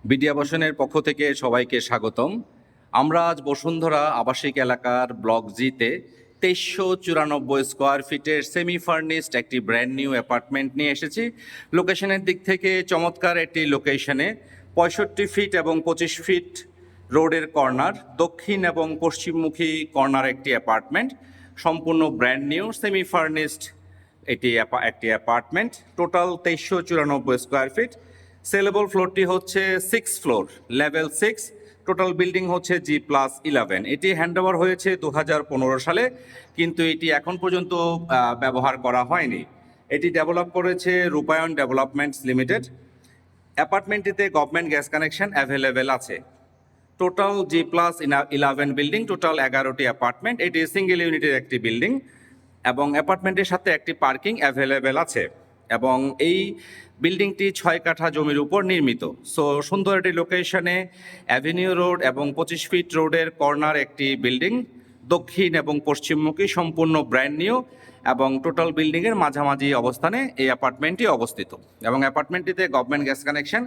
BD আবাসনের পক্ষ থেকে সবাইকে স্বাগতম। আমরা আজ বসুন্ধরা আবাসিক এলাকার ব্লক জিতে 2394 স্কোয়ার ফিটের সেমি ফার্নিশড একটি ব্র্যান্ড নিউ অ্যাপার্টমেন্ট নিয়ে এসেছি। লোকেশনের দিক থেকে চমৎকার একটি লোকেশনে 65 ফিট এবং 25 ফিট রোডের কর্নার, দক্ষিণ এবং পশ্চিমমুখী কর্নার একটি অ্যাপার্টমেন্ট, সম্পূর্ণ ব্র্যান্ড নিউ সেমি ফার্নিশড একটি apartment. Total 2394 square feet. Saleable ফ্লোরটি হচ্ছে 6 ফ্লোর, লেভেল 6। টোটাল বিল্ডিং হচ্ছে G+11। এটি হ্যান্ডওভার হয়েছে 2015 সালে, কিন্তু এটি এখন পর্যন্ত ব্যবহার করা হয়নি। এটি ডেভেলপ করেছে রূপায়ণ ডেভেলপমেন্টস লিমিটেড। অ্যাপার্টমেন্টটিতে গভর্নমেন্ট গ্যাস কানেকশন অ্যাভেলেবেল আছে। টোটাল G+11 বিল্ডিং, টোটাল 11টি অ্যাপার্টমেন্ট। এটি সিঙ্গেল ইউনিটের একটি বিল্ডিং এবং অ্যাপার্টমেন্টের সাথে একটি পার্কিং অ্যাভেলেবেল আছে এবং এই বিল্ডিংটি 6 কাঠা জমির উপর নির্মিত। সো সুন্দর একটি লোকেশনে অ্যাভিনিউ রোড এবং 25 ফিট রোডের কর্নার একটি বিল্ডিং, দক্ষিণ এবং পশ্চিমমুখী, সম্পূর্ণ ব্র্যান্ড নিউ এবং টোটাল বিল্ডিংয়ের মাঝামাঝি অবস্থানে এই অ্যাপার্টমেন্টটি অবস্থিত এবং অ্যাপার্টমেন্টটিতে গভর্নমেন্ট গ্যাস কানেকশন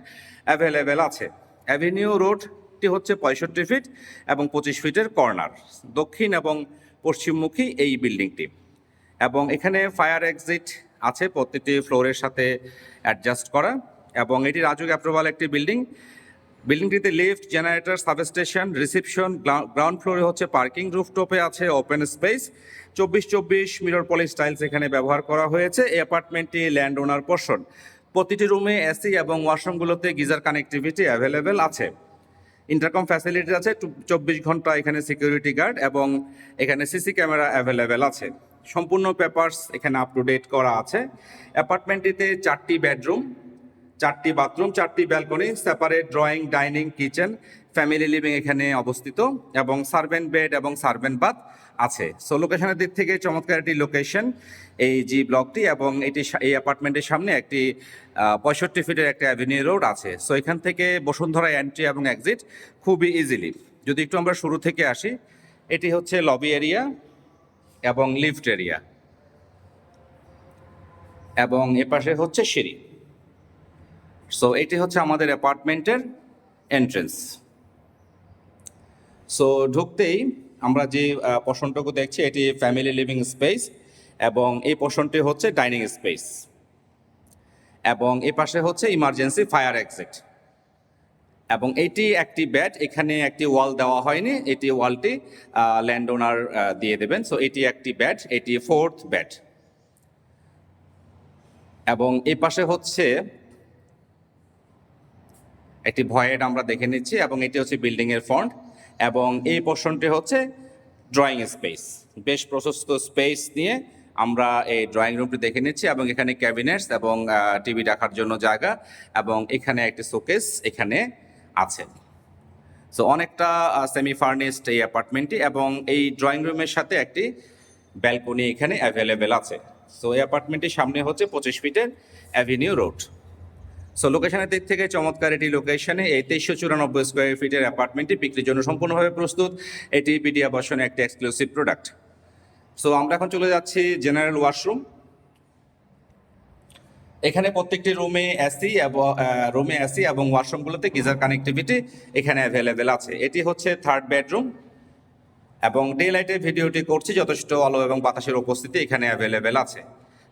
অ্যাভেলেবেল আছে। অ্যাভিনিউ রোডটি হচ্ছে 65 ফিট এবং 25 ফিটের কর্নার, দক্ষিণ এবং পশ্চিমমুখী এই বিল্ডিংটি। এবং এখানে ফায়ার এক্সিট আছে প্রত্যেকটি ফ্লোরের সাথে অ্যাডজাস্ট করা এবং এটি রাজুক অ্যাপ্রুভাল একটি বিল্ডিং। বিল্ডিংটিতে lift, generator, substation, reception, ground ফ্লোরে হচ্ছে পার্কিং, রুফটপে আছে open space. 24/24 mirror polish tiles এখানে ব্যবহার করা হয়েছে। এই অ্যাপার্টমেন্টটি ল্যান্ড ওনার পোর্শন। প্রতিটি রুমে এসি এবং ওয়াশরুমগুলোতে গিজার কানেক্টিভিটি অ্যাভেলেবেল আছে। ইন্টারকম ফ্যাসিলিটি আছে, 24 ঘন্টা এখানে সিকিউরিটি গার্ড এবং এখানে সিসি ক্যামেরা অ্যাভেলেবেল আছে। সম্পূর্ণ পেপারস এখানে আপ টু ডেট করা আছে। অ্যাপার্টমেন্টটিতে 4টি বেডরুম, 4টি বাথরুম, 4টি balcony, separate drawing, dining, kitchen, family living এখানে অবস্থিত এবং সার্ভেন্ট বেড এবং সার্ভেন্ট বাথ আছে। সো লোকেশনের দিক থেকে চমৎকার একটি লোকেশন এই জি ব্লকটি এবং এই অ্যাপার্টমেন্টের সামনে একটি 65 ফিটের একটা অ্যাভিনিউ রোড আছে। সো এখান থেকে বসুন্ধরা এন্ট্রি এবং এক্সিট খুবই ইজিলি। যদি একটু আমরা শুরু থেকে আসি, এটি হচ্ছে লবি এরিয়া এবং লিফট এরিয়া এবং এপাশে হচ্ছে সিঁড়ি। সো এটি হচ্ছে আমাদের অ্যাপার্টমেন্টের এন্ট্রেন্স। সো ঢুকতেই আমরা যে পোর্শনটুকু দেখছি এটি ফ্যামিলি লিভিং স্পেস এবং এই পোর্শনটি হচ্ছে ডাইনিং স্পেস এবং এ পাশে হচ্ছে ইমার্জেন্সি ফায়ার এক্সিট এবং এটি একটি বেড। এখানে একটি ওয়াল দেওয়া হয়নি, এটি ওয়ালটি ল্যান্ড ওনার দিয়ে দেবেন। সো এটি একটি বেড, এটি 4th বেড এবং এই পাশে হচ্ছে একটি ভয়েড আমরা দেখে নিচ্ছি এবং এটি হচ্ছে বিল্ডিংয়ের ফ্রন্ট এবং এই পোর্শনটি হচ্ছে ড্রয়িং স্পেস। বেশ প্রশস্ত স্পেস নিয়ে আমরা এই ড্রয়িং রুমটি দেখে নিচ্ছি এবং এখানে ক্যাবিনেটস এবং টিভি রাখার জন্য জায়গা এবং এখানে একটি শোকেস এখানে আছে। সো অনেকটা সেমি ফার্নিশড এই অ্যাপার্টমেন্টটি এবং এই ড্রয়িং রুমের সাথে একটি ব্যালকনি এখানে অ্যাভেলেবেল আছে। সো এই অ্যাপার্টমেন্টটির সামনে হচ্ছে 25 ফিটের অ্যাভিনিউ রোড। সো লোকেশনের দিক থেকে চমৎকার এটি লোকেশনে এই 2394 স্কোয়ার ফিটের অ্যাপার্টমেন্টটি বিক্রির জন্য সম্পূর্ণভাবে প্রস্তুত। এটি বিডি আবাসনের একটি এক্সক্লুসিভ প্রোডাক্ট। সো আমরা এখন চলে যাচ্ছি জেনারেল ওয়াশরুম। এখানে প্রত্যেকটি রুমে এসি এবং ওয়াশরুমগুলোতে গিজার কানেক্টিভিটি এখানে অ্যাভেলেবেল আছে। এটি হচ্ছে 3rd বেডরুম এবং ডে লাইটে ভিডিওটি করছি, যথেষ্ট আলো এবং বাতাসের উপস্থিতি এখানে অ্যাভেলেবেল আছে।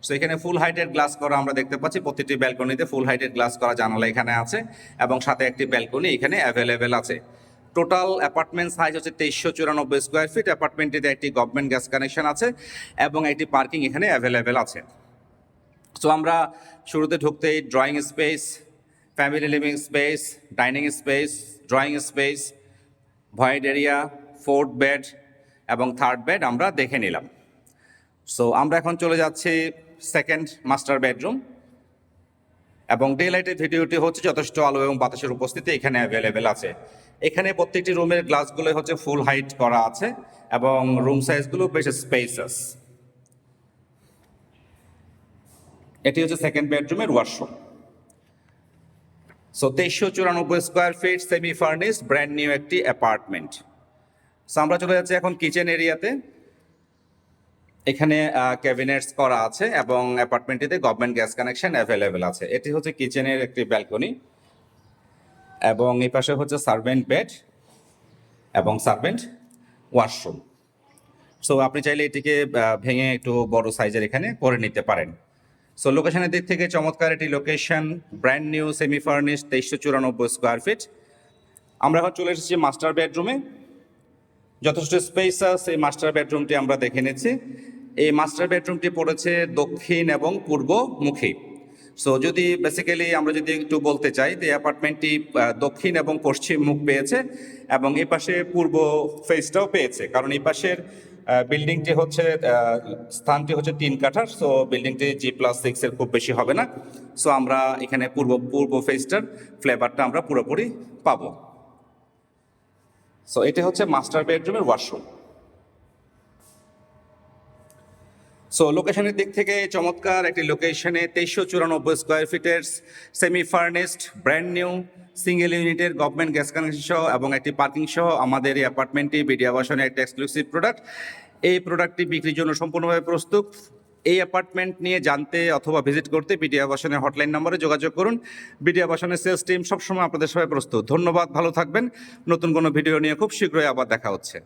সো এখানে ফুল হাইটের গ্লাস করা আমরা দেখতে পাচ্ছি, প্রতিটি ব্যালকনিতে ফুল হাইটের গ্লাস করা জানালা এখানে আছে এবং সাথে একটি ব্যালকনি এখানে অ্যাভেলেবেল আছে। টোটাল অ্যাপার্টমেন্ট সাইজ হচ্ছে 2394 স্কোয়ার ফিট। অ্যাপার্টমেন্টটিতে একটি গভর্নমেন্ট গ্যাস কানেকশন আছে এবং একটি পার্কিং এখানে অ্যাভেলেবেল আছে। সো আমরা শুরুতে ঢুকতেই drawing space, family living space, dining space, drawing space, void area, 4th bed এবং 3rd বেড আমরা দেখে নিলাম। সো আমরা এখন চলে যাচ্ছি 2nd মাস্টার বেডরুম এবং ডে লাইটের ভিডিওটি হচ্ছে, যথেষ্ট আলো এবং বাতাসের উপস্থিতি এখানে অ্যাভেলেবেল আছে। এখানে প্রত্যেকটি রুমের গ্লাসগুলো হচ্ছে ফুল হাইট করা আছে এবং রুম সাইজগুলো বেশ স্পেসাস। এটি হচ্ছে 2nd বেডরুমের washroom. So 2394 square fit semi furnished brand new একটি অ্যাপার্টমেন্ট। সো আমরা চলে যাচ্ছি এখন কিচেন এরিয়াতে। এখানে ক্যাবিনেটস করা আছে এবং অ্যাপার্টমেন্টটিতে গভর্নমেন্ট গ্যাস কানেকশন অ্যাভেলেবেল আছে। এটি হচ্ছে কিচেনের একটি ব্যালকনি এবং এই পাশে হচ্ছে সার্ভেন্ট বেড এবং সার্ভেন্ট ওয়াশরুম। সো আপনি চাইলে এটিকে ভেঙে একটু বড় সাইজের এখানে করে নিতে পারেন। সো লোকেশনের দিক থেকে চমৎকার একটি location, brand new semi furnished 2394 square fit. আমরা এখন চলে এসেছি মাস্টার বেডরুমে। যথেষ্ট স্পেসাস এই মাস্টার বেডরুমটি আমরা দেখে নিচ্ছি। এই মাস্টার বেডরুমটি পড়েছে দক্ষিণ এবং পূর্বমুখী। সো যদি বেসিক্যালি আমরা যদি একটু বলতে চাই যে অ্যাপার্টমেন্টটি দক্ষিণ এবং পশ্চিম মুখ পেয়েছে এবং এই পাশে পূর্ব ফেসটাও পেয়েছে, কারণ এই পাশের বিল্ডিংটি হচ্ছে স্থানটি হচ্ছে 3 কাঠার। সো বিল্ডিংটি G+6 এর খুব বেশি হবে না। সো আমরা এখানে পূর্ব ফেসটার ফ্লেভারটা আমরা পুরোপুরি পাবো। সো এটা হচ্ছে মাস্টার বেডরুমের ওয়াশরুম। সো লোকেশনের দিক থেকে চমৎকার একটি লোকেশনে 2394 স্কোয়ার ফিটের semi furnished brand new single ইউনিটের গভর্নমেন্ট গ্যাস কানেকশন সহ এবং একটি পার্কিং সহ আমাদের এই অ্যাপার্টমেন্টটি বিডি আবাসনের একটি এক্সক্লুসিভ প্রোডাক্ট। এই প্রোডাক্টটি বিক্রির জন্য সম্পূর্ণভাবে প্রস্তুত। এই অ্যাপার্টমেন্ট নিয়ে জানতে অথবা ভিজিট করতে বিডি আবাসনের হটলাইন নম্বরে যোগাযোগ করুন। বিডি আবাসনের সেলস টিম সবসময় আপনাদের সবাই প্রস্তুত। ধন্যবাদ, ভালো থাকবেন। নতুন কোনো ভিডিও নিয়ে খুব শীঘ্রই আবার দেখা হচ্ছে।